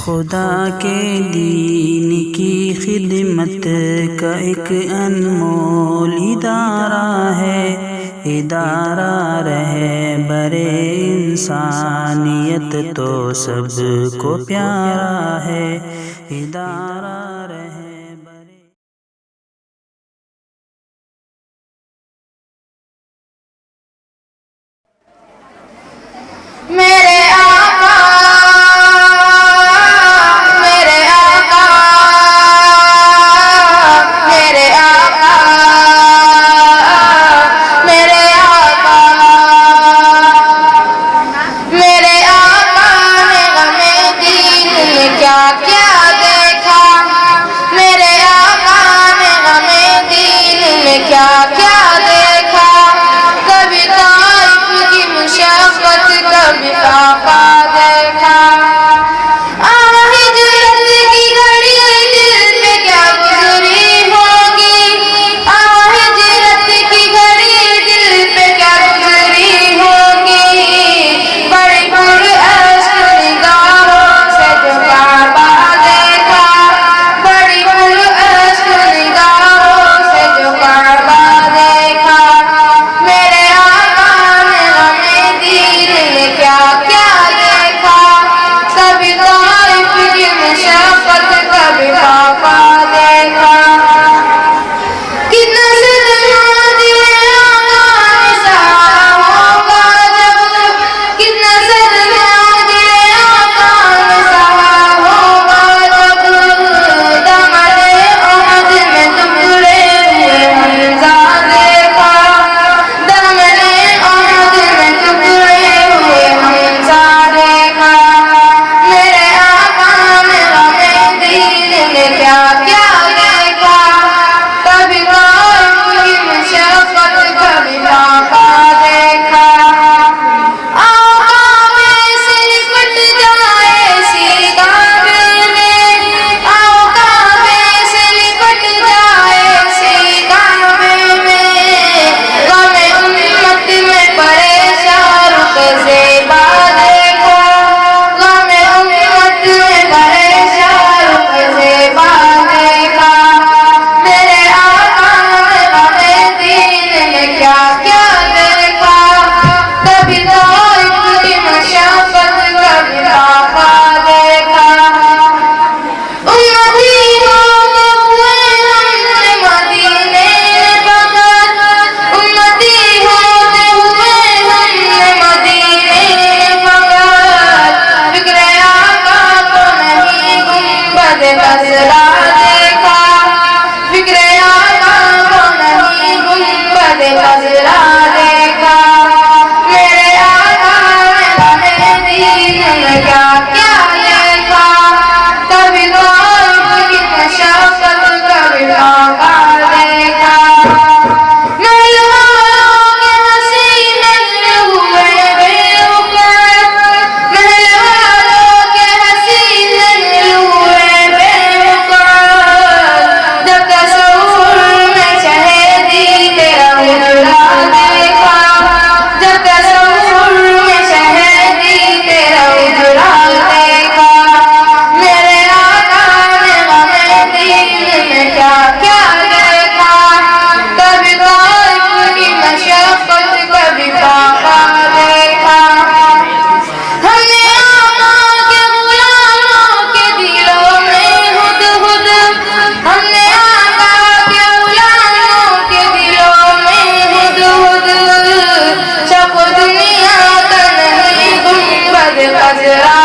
خدا کے دین کی خدمت کا ایک انمول ادارہ ہے، ادارہ رہبر انسانیت تو سب کو پیارا ہے، ادارہ رہبر میرے آقا میرے آقا میرے آقا میرے آقا میرے آقا نے غمِ دین میں کیا کیا دیکھا، میرے آقا نے غمِ دین میں کیا کیا دیکھا، کبھی طائف کی مشقت کبھی آقا دیکھا، ہجرت کی گھڑی دل پہ کیا گزری ہوگی، ہجرت کی گھڑی دل پہ کیا گزری ہوگی، بڑی پراشک نگاہوں سے جو کعبہ دیکھا، بڑی پراشک نگاہوں سے جو کعبہ دیکھا، میرے آقا نے غمِ دین میں کیا کیا دیکھا، کبھی طائف کی مشقت کبھی آقا دیکھا، کتنا صدمہ دل آقا نے سہا ہوگا جب، کتنا صدمہ دل آقا نے سہا ہوگا جب، دامن احد میں ٹکڑے ہوئے حمزہ دیکھا، دامن احد میں ٹکڑے ہوئے حمزہ دیکھا، میرے آقا نے غمِ دین میں کیا کیا دیکھا، کبھی طائف کی مشقت کبھی آقا دیکھا، آقا میں سے لپٹ جائے سیدھا دل میں، آقا میں سے لپٹ جائے سیدھا دل میں، غم امت میں پریشان رخ زیبا دیکھا، غم امت میں پریشان رخ زیبا دیکھا، میرے آقا نے غمِ دین میں کیا کیا دیکھا، کبھی طائف کی مشقت کبھی آقا دیکھا، امتی ہوتے ہوئے ہم نے مدینے فقط، امتی ہوتے ہوئے ہم نے مدینے فقط، فکر آقا کو نہیں گنبد خضرا دیکھا، فکر آقا کو نہیں گنبد خضرا دیکھا، میرے آقا نے غمِ دین میں کیا کیا دیکھا، کبھی طائف کی مشقت کبھی آقا دیکھا، محل والوں کے حسین ہوئے بے وقت، محل والوں کے حسین ہوئے بے وقت، جب تصور میں شہیدی تیرا اجلا دیکھا، جب تصور میں شہیدی تیرا اجلا دیکھا، میرے آقا نے غمِ دین میں کیا کیا دیکھا، کبھی طائف کی مشقت کبھی آقا دیکھا، ہم نے آقا کے غلاموں کے دلوں میں ہدہد، ہم نے آقا کے غلاموں کے دلوں میں ہدہد، شوق دنیا کا نہیں گنبد خضرا